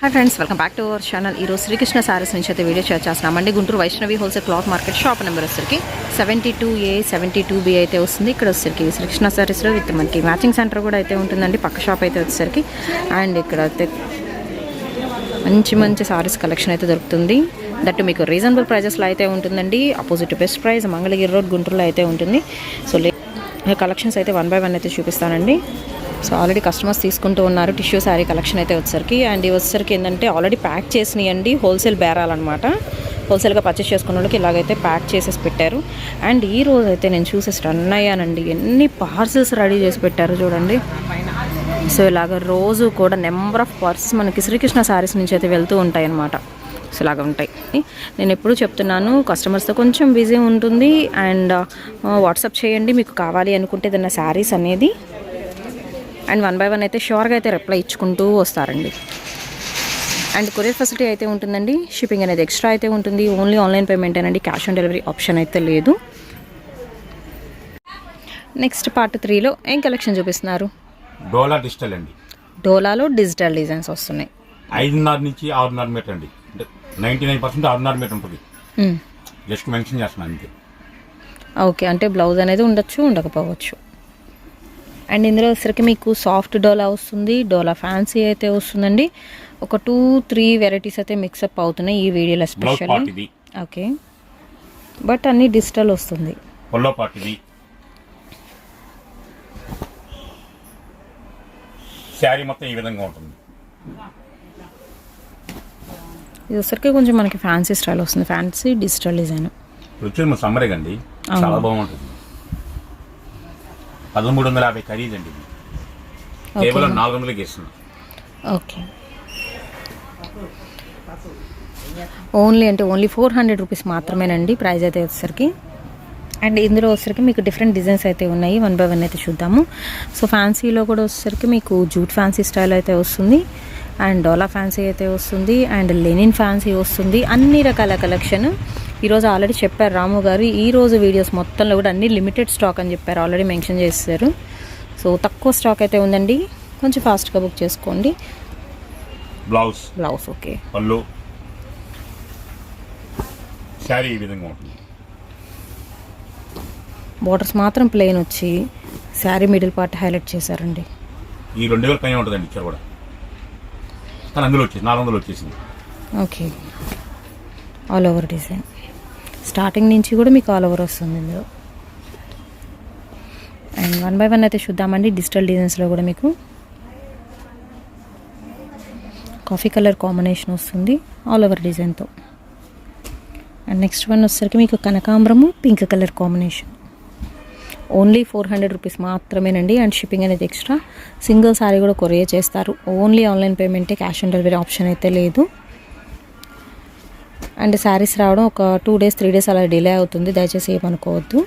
Hi friends, welcome back to our channel. ఈరోజు శ్రీకృష్ణ సారీస్ నుంచి అయితే వీడియో షేర్ చేస్తున్నామండి. Guntur Vaishnavi wholesale cloth market shop number వచ్చరికి 72A 72B అయితే వస్తుంది. ఇక్కడ వచ్చేసరికి శ్రీకృష్ణ సారీస్లో విత్ మనకి మ్యాచింగ్ సెంటర్ కూడా అయితే ఉంటుందండి. పక్క షాప్ అయితే వచ్చేసరికి అండ్ ఇక్కడ అయితే మంచి సారీస్ కలెక్షన్ అయితే దొరుకుతుంది. దట్టు మీకు రీజనబుల్ ప్రైజెస్లో అయితే ఉంటుందండి. Opposite best price Mangalagiri road గుంటూరులో అయితే ఉంటుంది. సో కలెక్షన్స్ అయితే 1 by 1 అయితే చూపిస్తానండి. సో ఆల్రెడీ కస్టమర్స్ తీసుకుంటూ ఉన్నారు టిష్యూ శారీ కలెక్షన్ అయితే వచ్చేసరికి. అండ్ ఇవి వచ్చేసరికి ఏంటంటే ఆల్రెడీ ప్యాక్ చేసినాయండి. హోల్సేల్ బేరాలన్నమాట. హోల్సేల్గా పర్చేస్ చేసుకున్న వాళ్ళకి ఇలాగైతే ప్యాక్ చేసేసి పెట్టారు. అండ్ ఈ రోజు అయితే నేను చూసేసి రన్ అయ్యానండి. ఎన్ని పార్సల్స్ రెడీ చేసి పెట్టారు చూడండి. సో ఇలాగ రోజు కూడా నెంబర్ ఆఫ్ పార్సల్స్ మనకి శ్రీకృష్ణ శారీస్ నుంచి అయితే వెళ్తూ ఉంటాయి అన్నమాట. సో ఇలాగ ఉంటాయి. నేను ఎప్పుడు చెప్తున్నాను కస్టమర్స్తో కొంచెం బిజీ ఉంటుంది. అండ్ వాట్సాప్ చేయండి మీకు కావాలి అనుకుంటే ఏదైనా శారీస్ అనేది. అండ్ 1 by 1 అయితే షూర్గా అయితే రిప్లై ఇచ్చుకుంటూ వస్తారండి. అండ్ కొరియర్ ఫెసిలిటీ అయితే ఉంటుందండి. షిప్పింగ్ అనేది ఎక్స్ట్రా అయితే ఉంటుంది. ఓన్లీ ఆన్లైన్ పేమెంట్ అండి. క్యాష్ ఆన్ డెలివరీ ఆప్షన్ అయితే లేదు. నెక్స్ట్ పార్ట్ 3లో ఏం కలెక్షన్ చూపిస్తున్నారు? డోలా డిజిటల్ అండి. డోలాలో డిజిటల్ డిజైన్స్ వస్తున్నాయి. 5.5 నుంచి 6.5 మీటర్ అండి. 99% 6.5 మీటర్ ఉంటుంది. జస్ట్ మెన్షన్ చేస్తున్నాను అంతే. ఓకే, అంటే బ్లౌజ్ అనేది ఉండొచ్చు, ఉండకపోవచ్చు. అండ్ ఇందులో వచ్చరికి మీకు సాఫ్ట్ డోలా వస్తుంది, డోలా ఫ్యాన్సీ అయితే వస్తుందండి. ఒక 2-3 వెరైటీస్ అయితే మిక్సప్ అవుతున్నాయి ఈ వీడియోలో స్పెషల్లీ. ఓకే, బట్ అన్ని డిజిటల్ వస్తుంది. శారీ మొత్తం ఈ విధంగా ఉంటుంది. ఇది వచ్చరికి కొంచెం మనకి ఫ్యాన్సీ స్టైల్ వస్తుంది. ఫ్యాన్సీ డిజిటల్ డిజైన్ వచ్చేది మన సమ్మరే అండి. చాలా బాగుంటుంది. 1350 ఖరీదు అండి. కేవలం 400కి ఇస్తున్నాం. ఓకే, ఓన్లీ 400 రూపీస్ మాత్రమేనండి ప్రైస్ అయితే వచ్చేసరికి. అండ్ ఇందులో వచ్చేసరికి మీకు డిఫరెంట్ డిజైన్స్ అయితే ఉన్నాయి. 1 by 1 అయితే చూద్దాము. సో ఫ్యాన్సీలో కూడా వచ్చేసరికి మీకు జూట్ ఫ్యాన్సీ స్టైల్ అయితే వస్తుంది. అండ్ డోలా ఫ్యాన్సీ అయితే వస్తుంది. అండ్ లెనిన్ ఫ్యాన్సీ వస్తుంది. అన్ని రకాల కలెక్షన్ ఈరోజు ఆల్రెడీ చెప్పారు రాము గారు. ఈరోజు వీడియోస్ మొత్తంలో కూడా అన్ని లిమిటెడ్ స్టాక్ అని చెప్పారు, ఆల్రెడీ మెన్షన్ చేశారు. సో తక్కువ స్టాక్ అయితే ఉందండి. కొంచెం ఫాస్ట్గా బుక్ చేసుకోండి. బ్లౌజ్ ఓకే, పళ్ళు శారీ ఈ విధంగా ఉంటుంది. బోర్డర్స్ మాత్రం ప్లెయిన్ వచ్చి శారీ మిడిల్ పార్ట్ హైలైట్ చేశారండి. ఈ 2000 పైన ఉంటుందండి ఇచ్చారు కూడా. కానీ అందులో వచ్చేసి 400 వచ్చేసింది. Okay, all over design starting నుంచి కూడా మీకు ఆల్ ఓవర్ వస్తుంది ఇందులో. అండ్ 1 by 1 అయితే చూద్దామండి. డిజిటల్ డిజైన్స్లో కూడా మీకు కాఫీ కలర్ కాంబినేషన్ వస్తుంది ఆల్ ఓవర్ డిజైన్తో. అండ్ నెక్స్ట్ వన్ వచ్చేసరికి మీకు కనకాంబరము pink colour combination. Only 400 rupees మాత్రమేనండి. అండ్ షిప్పింగ్ అనేది ఎక్స్ట్రా. సింగిల్ సారీ కూడా కొరియర్ చేస్తారు. ఓన్లీ ఆన్లైన్ పేమెంటే, క్యాష్ ఆన్ డెలివరీ ఆప్షన్ అయితే లేదు. అండ్ శారీస్ రావడం ఒక 2 days 3 days అలా డిలే అవుతుంది, దయచేసి ఏమనుకోవద్దు.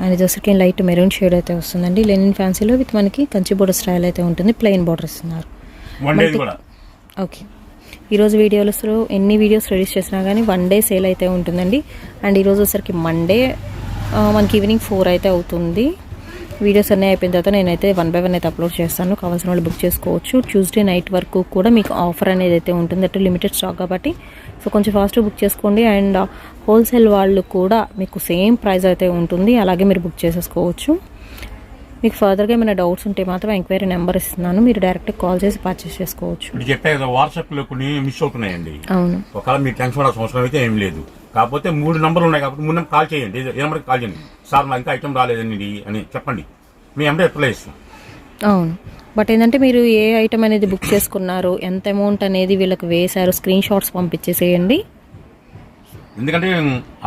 అండ్ ఇది వచ్చరికి లైట్ మెరూన్ షేడ్ అయితే వస్తుందండి. లెనిన్ ఫ్యాన్సీలో విత్ మనకి కంచి బోర్డర్ స్టైల్ అయితే ఉంటుంది. ప్లెయిన్ బోర్డర్ ఇస్తున్నారు. ఓకే, ఈరోజు వీడియోస్లో ఎన్ని వీడియోస్ రిలీజ్ చేసినా కానీ 1 day సేల్ అయితే ఉంటుందండి. అండ్ ఈరోజు వచ్చరికి మండే మనకి ఈవినింగ్ 4 అయితే అవుతుంది. వీడియోస్ అన్నీ అయిపోయిన తర్వాత నేనైతే 1 by 1 అయితే అప్లోడ్ చేస్తాను. కావాల్సిన వాళ్ళు బుక్ చేసుకోవచ్చు. ట్యూస్డే నైట్ వరకు కూడా మీకు ఆఫర్ అనేది అయితే ఉంటుంది. అటు లిమిటెడ్ స్టాక్ కాబట్టి సో కొంచెం ఫాస్ట్గా బుక్ చేసుకోండి. అండ్ హోల్సేల్ వాళ్ళు కూడా మీకు సేమ్ ప్రైస్ అయితే ఉంటుంది. అలాగే మీరు బుక్ చేసేసుకోవచ్చు. మీకు ఫర్దర్గా ఏమైనా డౌట్స్ ఉంటే మాత్రం ఎంక్వైరీ నెంబర్ ఇస్తున్నాను, మీరు డైరెక్ట్ కాల్ చేసి పర్చేస్ చేసుకోవచ్చు. వాట్సాప్లో కొన్ని మిస్ అవుతున్నాయండి. అవును, ఒకవేళ మీరు టెన్షన్ పడాల్సిన అవసరం అయితే ఏం లేదు. కాకపోతే 3 నంబర్లు ఉన్నాయి కాబట్టి 3 నెంబర్ కాల్ చేయండి. ఏ నెంబర్కి కాల్ చేయండి. సార్ నాకు ఇంకా ఐటమ్ రాలేదండి అని చెప్పండి, మీ నెంబర్ రిప్లై ఇస్తాం. అవును, బట్ ఏంటంటే మీరు ఏ ఐటమ్ అనేది బుక్ చేసుకున్నారు, ఎంత అమౌంట్ అనేది వీళ్ళకి వేశారు, స్క్రీన్ షాట్స్ పంపించేసేయండి. ఎందుకంటే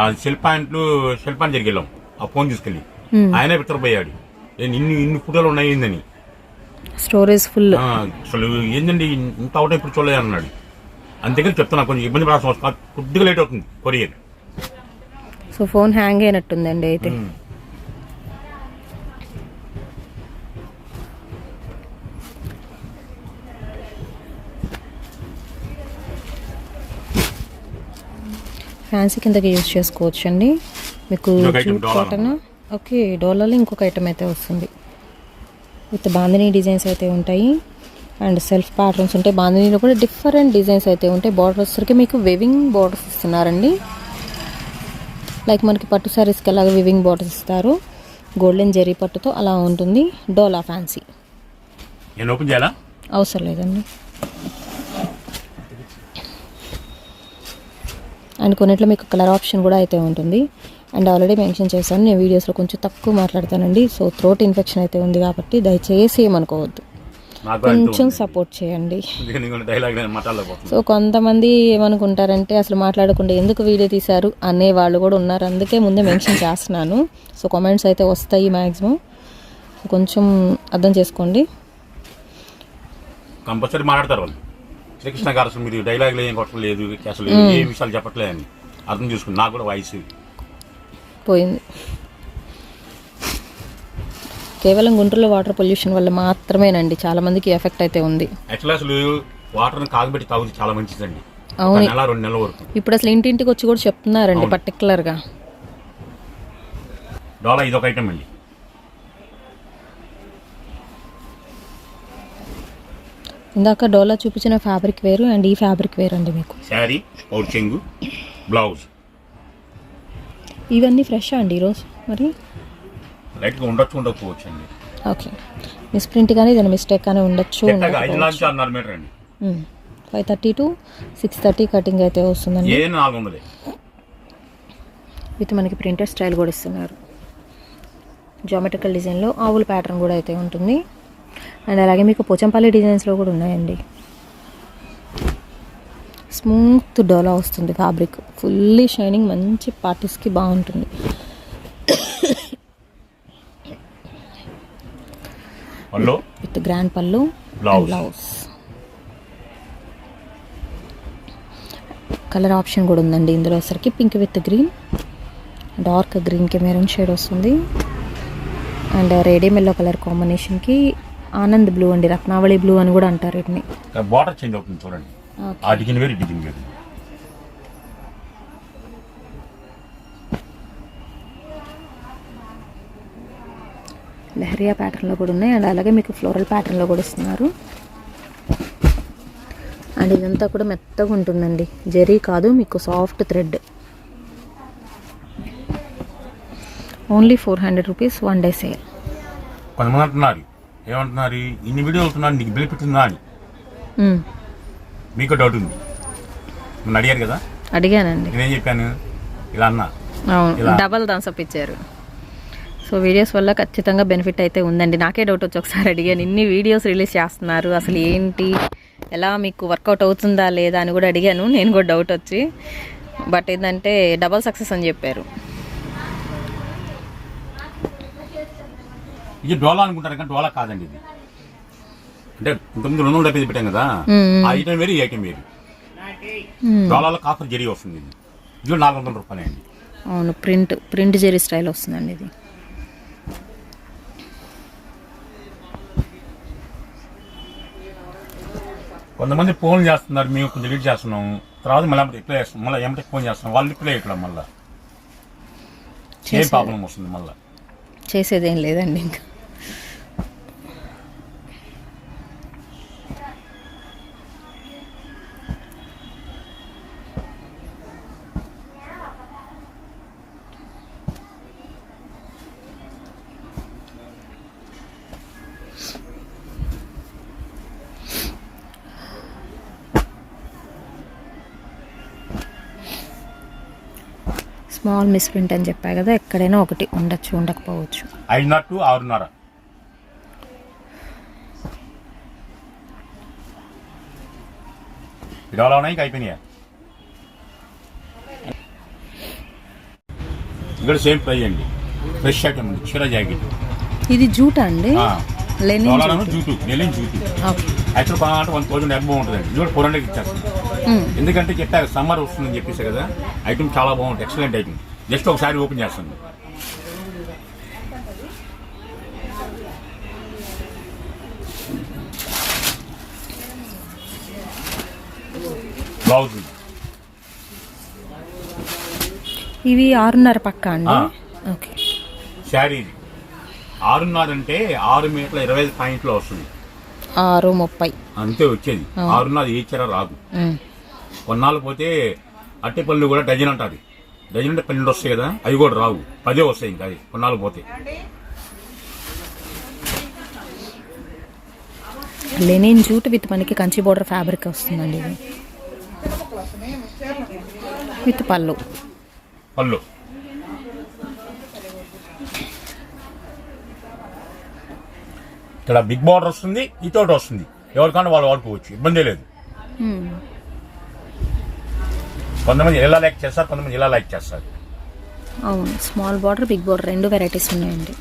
ఆ శిల్పాన్ని జరిగేళ్ళాం ఆ ఫోన్ తీసుకెళ్ళి ఆయనే పిత్తరపోయాడు. ఇన్ని ఫోటోలు ఉన్నాయి ఏందని, స్టోరేజ్ ఫుల్, అసలు ఏంటండి ఇంత అవుట్ ఇప్పుడు చూడలేదు అన్నాడు. అందుకని చెప్తున్నా కొంచెం ఇబ్బంది పడాల్సిన అవసరం, కొద్దిగా లేట్ అవుతుంది కొరియర్. సో ఫోన్ హ్యాంగ్ అయినట్టుందండి అయితే. ఫ్యాన్సీ కిందకి యూజ్ చేసుకోవచ్చు అండి. మీకు జూట్ కాటన్ ఓకే, డోలాలో ఇంకొక ఐటమ్ అయితే వస్తుంది. విత్ బాందినీ డిజైన్స్ అయితే ఉంటాయి అండ్ సెల్ఫ్ ప్యాటర్న్స్ ఉంటాయి. బాందినీలో కూడా డిఫరెంట్ డిజైన్స్ అయితే ఉంటాయి. బార్డర్ వచ్చేసరికి మీకు వివింగ్ బార్డర్స్ ఇస్తున్నారండి. లైక్ మనకి పట్టు శారీస్కి అలాగే వివింగ్ బార్డర్స్ ఇస్తారు. గోల్డెన్ జెరీ పట్టుతో అలా ఉంటుంది. డోలా ఫ్యాన్సీ. నేను ఓపెన్ చేయాలా? అవసరం లేదండి. అండ్ కొన్నిట్లో మీకు కలర్ ఆప్షన్ కూడా అయితే ఉంటుంది. అండ్ ఆల్రెడీ మెన్షన్ చేశాను, నేను వీడియోస్లో కొంచెం తక్కువ మాట్లాడతానండి. సో థ్రోట్ ఇన్ఫెక్షన్ అయితే ఉంది కాబట్టి దయచేసి ఏమనుకోవద్దు, కొంచెం సపోర్ట్ చేయండి. సో కొంతమంది ఏమనుకుంటారంటే అసలు మాట్లాడకుండా ఎందుకు వీడియో తీశారు అనే వాళ్ళు కూడా ఉన్నారు. అందుకే ముందే మెన్షన్ చేస్తున్నాను. సో కామెంట్స్ అయితే వస్తాయి మ్యాక్సిమం, కొంచెం అర్థం చేసుకోండి. కంపల్సరీ మాట్లాడతారు వాళ్ళు. శ్రీకృష్ణ గారు అసలు మీరు డైలాగులు ఏం కొట్టలేదు, అసలు ఏ విషయాలు చెప్పట్లేదు అని అర్థం చేసుకుని నాకు కూడా వాయిస్ పోయింది. కేవలం గుంటూరులో వాటర్ పొల్యూషన్ వల్ల మాత్రమేనండి చాలా మందికి ఎఫెక్ట్ అయితే ఉంది. యాక్చువల్లీ అసలు వాటర్ని కాగబెట్టి తాగుతుంది చాలా మంచిదండి. అవును, 2 నెలల వరకు. ఇప్పుడు అసలు ఇంటింటికి వచ్చి కూడా చెప్తున్నారండి పర్టికులర్గా. డోలా ఇదొక ఐటమ్ అండి. ఇందాక డోలా చూపించిన ఫ్యాబ్రిక్ వేరు అండ్ ఈ ఫ్యాబ్రిక్ వేరు అండి. మీకు శారీ, చెంగు, బ్లౌజ్ ఇవన్నీ ఫ్రెష్ అండి ఈరోజు. మరి లైట్గా ఉండకపోవచ్చు అండి. ఓకే, మిస్ప్రింట్ కానీ ఏదైనా మిస్టేక్ కానీ ఉండొచ్చు. 5.5 మీటర్ అండి. 530 to 630 కటింగ్ అయితే వస్తుందండి. 400 విత్ మనకి ప్రింటెడ్ స్టైల్ కూడా ఇస్తున్నారు. జామెట్రికల్ డిజైన్లో ఆవుల ప్యాటర్న్ కూడా అయితే ఉంటుంది. అండ్ అలాగే మీకు పోచంపల్లి డిజైన్స్లో కూడా ఉన్నాయండి. స్మూత్ డోలా వస్తుంది ఫ్యాబ్రిక్, ఫుల్లీ షైనింగ్, మంచి పార్టీస్కి బాగుంటుంది. విత్ గ్రాండ్ పళ్ళు, బ్లౌజ్. కలర్ ఆప్షన్ కూడా ఉందండి ఇందులో. వచ్చరికి పింక్ విత్ గ్రీన్, డార్క్ గ్రీన్కి మెరూన్ షేడ్ వస్తుంది. అండ్ రేడియం ఎల్లో కలర్ కాంబినేషన్కి ఆనంద్ బ్లూ అండి, రత్నావళి బ్లూ అని కూడా అంటారు వీటిని. బార్డర్ చేంజ్ అవుతుంది చూడండి. ఆ డిజైన్ వేరు, డిజైన్ వేరు. లెహరియా ప్యాటర్న్లో కూడా ఉన్నాయి. అండ్ అలాగే మీకు ఫ్లోరల్ ప్యాటర్న్లో కూడా ఇస్తున్నారు. అండ్ ఇదంతా కూడా మెత్తగా ఉంటుందండి, జరీ కాదు, మీకు soft thread. Only 400 rupees, 1 day sale. కొంతమంది అంటున్నారు, ఏమంటున్నారు, ఇన్ని వీడియో అవుతున్నాను నీకు బిల్ పెట్టిందా అని. మీకు డౌట్ ఉంది, నన్ను అడిగారు కదా. అడిగానండి, నేనేం చెప్పాను, ఇలా అన్నా. అవును, డబల్ థమ్స్అప్ ఇచ్చారు. సో వీడియోస్ వల్ల ఖచ్చితంగా బెనిఫిట్ అయితే ఉందండి. నాకే డౌట్ వచ్చి ఒకసారి అడిగాను, ఇన్ని వీడియోస్ రిలీజ్ చేస్తున్నారు అసలు ఏంటి, ఎలా మీకు వర్కౌట్ అవుతుందా లేదా అని కూడా అడిగాను నేను కూడా, డౌట్ వచ్చి. బట్ ఏంటంటే డబల్ సక్సెస్ అని చెప్పారు. ఇది డోలా అనుకుంటారు కానీ డోలా కాదండి. ఇది అంటే ఇంతకుముందు 270 పెట్టాం కదా, ఆ ఐటమ్ వేరు, ఈ ఐటమ్ వేరు. డోలాలో కాఫర్ జరీ వస్తుంది. ఇది 400 రూపాయలు అండి. అవును, ప్రింట్ జరీ స్టైల్ వస్తుందండి ఇది. కొంతమంది ఫోన్ చేస్తున్నారు, మేము కొంచెం డిలీట్ చేస్తున్నాం, తర్వాత మళ్ళీ రిప్లై చేస్తాం, మళ్ళీ ఏమంటే ఫోన్ చేస్తున్నాం, వాళ్ళు రిప్లై ఇక్కడ మళ్ళీ ఏం ప్రాబ్లం వస్తుంది. మళ్ళీ చేసేదేం లేదండి ఇంకా. స్మాల్ మిస్ప్రింట్ అని చెప్పా కదా, ఎక్కడైనా ఒకటి ఉండొచ్చు, ఉండకపోవచ్చు. 5.5 to 6.5 ఇవాళ ఉన్నాయి, ఇంకా అయిపోయినాయా. ఇక్కడ సేమ్ ప్రైజ్ అండి, ఫ్రెష్ ఐటమ్ అండి, చీర జాకెట్. ఇది జూట్ అండి, జూటు, నెలిన్ జూటు. యాక్చువల్ కావాలంటే 1000 ఎబ్బో ఉంటుందండి. ఇది కూడా 400 ఇచ్చేస్తుంది. ఎందుకంటే చెప్పారు సమ్మర్ వస్తుందని చెప్పేసి కదా. ఐటమ్ చాలా బాగుంటుంది, ఎక్సలెంట్ ఐటమ్. జస్ట్ ఒకసారి ఓపెన్ చేస్తుంది. బ్లౌజ్ ఇవి 6.5 పక్క అండి. ఓకే, శారీ ఇది 6.5 అంటే 6 మీటర్ల 25 పాయింట్లో వస్తుంది. 6:30 అంతే వచ్చేది. 6.5 ఏ చీర రాదు. కొన్నాళ్ళు పోతే అట్టి పళ్ళు కూడా డజన్ అంటుంది. డజన్ అంటే 12 వస్తాయి కదా, అవి కూడా రావు, 10 వస్తాయి. ఇంకా అది కొన్నాళ్ళు పోతే. లెనిన్ జూట్ విత్ మనకి కంచి బోర్డర్ ఫ్యాబ్రిక్ వస్తుందండి. ఇది విత్ పళ్ళు. ఇక్కడ బిగ్ బార్డర్ వస్తుంది, ఇతోటి వస్తుంది. ఎవరికన్నా వాళ్ళు వాడుకోవచ్చు, ఇబ్బంది లేదు. కొంతమంది ఇలా లైక్ చేస్తారు, కొంతమంది ఇలా లైక్ చేస్తారు. అవును, small border big border 2 varieties ఉన్నాయండి.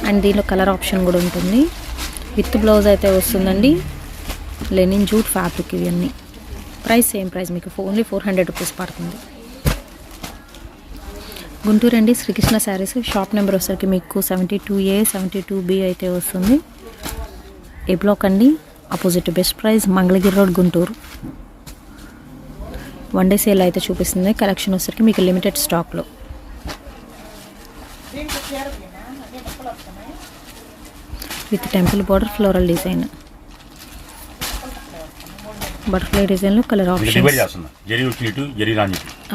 అండ్ దీనిలో కలర్ ఆప్షన్ కూడా ఉంటుంది. విత్ బ్లౌజ్ అయితే వస్తుందండి. లెనిన్ జూట్ ఫ్యాబ్రిక్ ఇవన్నీ. ప్రైస్ సేమ్ ప్రైస్, మీకు ఓన్లీ 400 రూపీస్ పడుతుంది. గుంటూరు అండి, శ్రీకృష్ణ శారీస్. షాప్ నెంబర్ వచ్చేసరికి మీకు 72A 72B అయితే వస్తుంది. ఏ బ్లాక్ అండి, opposite best price, Mangalagiri road, Guntur. 1 day sale అయితే చూపిస్తుంది. కలెక్షన్ వచ్చేసరికి మీకు లిమిటెడ్ స్టాక్లో. With temple border floral design, butterfly డిజైన్లో కలర్ ఆప్షన్.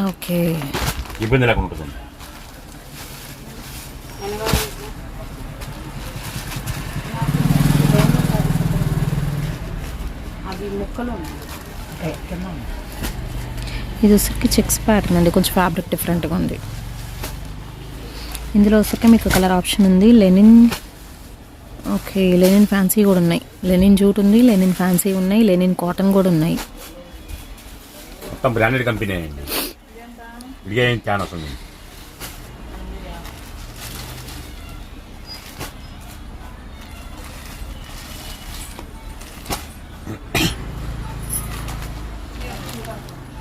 ఓకే, ఇబ్బంది లేకుండా ఉంటుంది. ఇది వచ్చరికి చెక్స్ ప్యాటర్న్ అండి, కొంచెం ఫ్యాబ్రిక్ డిఫరెంట్గా ఉంది. ఇందులో వచ్చరికి మీకు కలర్ ఆప్షన్ ఉంది. లెనిన్, ఓకే, లెనిన్ ఫ్యాన్సీ కూడా ఉన్నాయి. లెనిన్ జూట్ ఉంది, లెనిన్ ఫ్యాన్సీ ఉన్నాయి, లెనిన్ కాటన్ కూడా ఉన్నాయి. మొత్తం బ్రాండెడ్ కంపెనీ అండి. ఇదిగా ఏం చాలా వస్తుంది.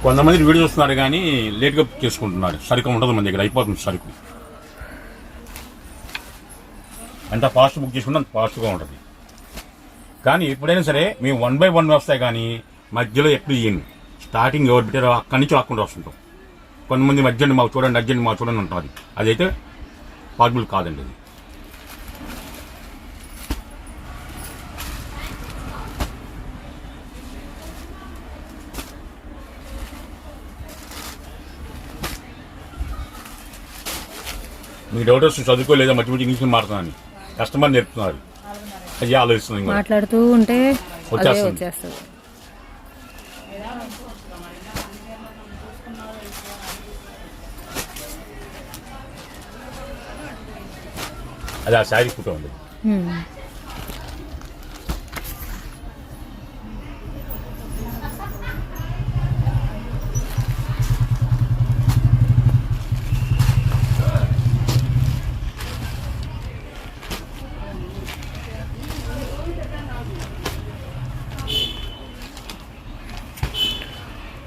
కొంతమంది వీడియో చూస్తున్నారు కానీ లేట్గా బుక్ చేసుకుంటున్నారు. సరుకు ఉండదు మన దగ్గర, అయిపోతుంది సరుకు. ఎంత ఫాస్ట్ బుక్ చేసుకుంటే అంత ఫాస్ట్గా ఉంటుంది. కానీ ఎప్పుడైనా సరే మేము 1 by 1 వస్తాయి, కానీ మధ్యలో ఎప్పుడు ఇయ్యండి. స్టార్టింగ్ ఎవరు పెట్టారో అక్కడి నుంచి లాక్కుండా వస్తుంటాం. కొంతమంది మధ్యలో మాకు చూడండి, అర్జెంట్ మాకు చూడండి ఉంటుంది. అదైతే పాసిబుల్ కాదండి. అది మీకు డౌట్ వస్తుంది, చదువుకోలేదా మధ్య మధ్య ఇంగ్లీష్లో మాట్లాడుతున్నాను. కస్టమర్ నేర్పుతున్నారు, అది ఆలోచిస్తుంది. మాట్లాడుతూ ఉంటే వచ్చేస్తుంది. అది ఆ శారీ ఫోటో ఉంది.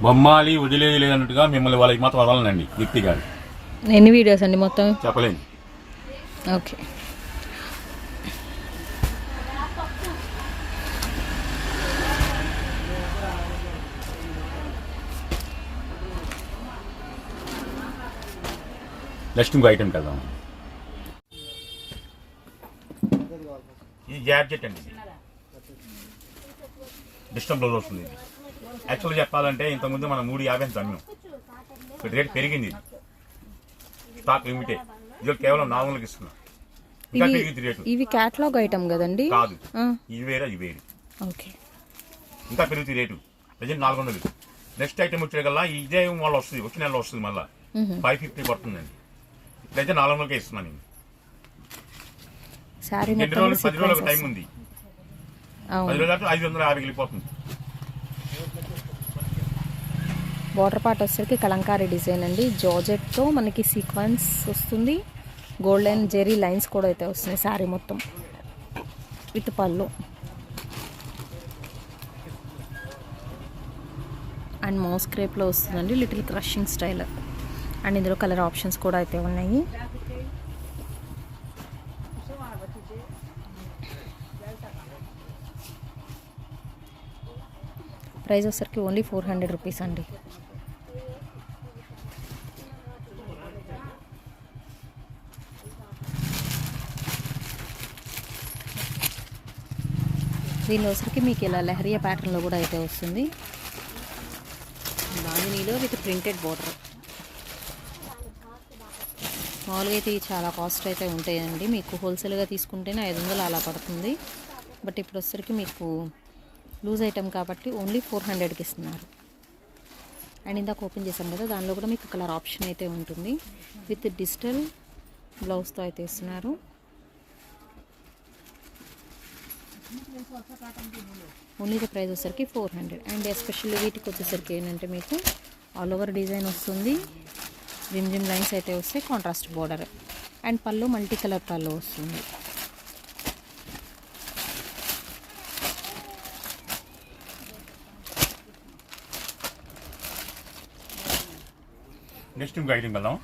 బొమ్మాలి వదిలేది లేదన్నట్టుగా మిమ్మల్ని వాళ్ళకి మాత్రం వదలనండి. వ్యక్తి గారు ఎన్ని వీడియోస్ అండి మొత్తం చెప్పలేను. ఓకే, నెక్స్ట్ ఇంకో ఐటెంకి వెళ్దాం. ఇది జార్జెట్ అండి, డిస్టర్బ్ బ్లౌజ్ వస్తుంది. ఇది యాక్చువల్గా చెప్పాలంటే ఇంతకుముందు మనం 350 అమ్మాం. ఇప్పుడు రేట్ పెరిగింది. స్టాక్ లిమిటే. ఇది కేవలం 400కి ఇస్తున్నాం. ఇంకా పెరిగింది రేటు. ఇవి క్యాటలాగ్ ఐటమ్ కదండి? కాదు, ఇది వేరే ఇది వేరు. ఓకే, ఇంకా పెరుగుతుంది రేటు. ప్రజెంట్ 400. నెక్స్ట్ ఐటమ్ వచ్చే కల్లా ఇదే వాళ్ళు వస్తుంది, వచ్చే నెలలో వస్తుంది. మళ్ళీ 550 పడుతుందండి. ఇప్పుడైతే 400కే ఇస్తున్నాను నేను. 10 రోజులకు టైం ఉంది. 10 రోజులకు 550 వెళ్ళిపోతుంది. బార్డర్ పార్ట్ వచ్చేసరికి కలంకారీ డిజైన్ అండి. జార్జెట్తో మనకి సీక్వెన్స్ వస్తుంది. గోల్డెన్ జెరీ లైన్స్ కూడా అయితే వస్తున్నాయి శారీ మొత్తం విత్ పళ్ళు. అండ్ మౌస్ క్రేప్లో వస్తుందండి, లిటిల్ క్రషింగ్ స్టైల్. అండ్ ఇందులో కలర్ ఆప్షన్స్ కూడా అయితే ఉన్నాయి. ప్రైస్ వచ్చేసరికి ఓన్లీ 400 రూపీస్ అండి. దీనిలో వచ్చరికి మీకు ఇలా లెహరియా ప్యాటర్న్లో కూడా అయితే వస్తుంది. బాందినీలో విత్ ప్రింటెడ్ బోర్డర్. మామూలుగా అయితే చాలా కాస్ట్ అయితే ఉంటాయండి. మీకు హోల్సేల్గా తీసుకుంటేనే 500 అలా పడుతుంది. బట్ ఇప్పుడు వచ్చరికి మీకు లూజ్ ఐటమ్ కాబట్టి ఓన్లీ 400కి ఇస్తున్నారు. అండ్ ఇందాక ఓపెన్ చేశాం కదా, దానిలో కూడా మీకు కలర్ ఆప్షన్ అయితే ఉంటుంది. విత్ డిజిటల్ బ్లౌజ్తో అయితే ఇస్తున్నారు. ఓన్లీ ద ప్రైస్ వచ్చేసరికి 400. అండ్ ఎస్పెషల్లీ వీటికి వచ్చేసరికి ఏంటంటే మీకు ఆల్ ఓవర్ డిజైన్ వస్తుంది. జిమ్ లైన్స్ అయితే వస్తాయి, కాంట్రాస్ట్ బోర్డర్. అండ్ పళ్ళు మల్టీ కలర్ పళ్ళు వస్తుంది. నెక్స్ట్ ఇంకో ఐటమ్ వెళ్దాం.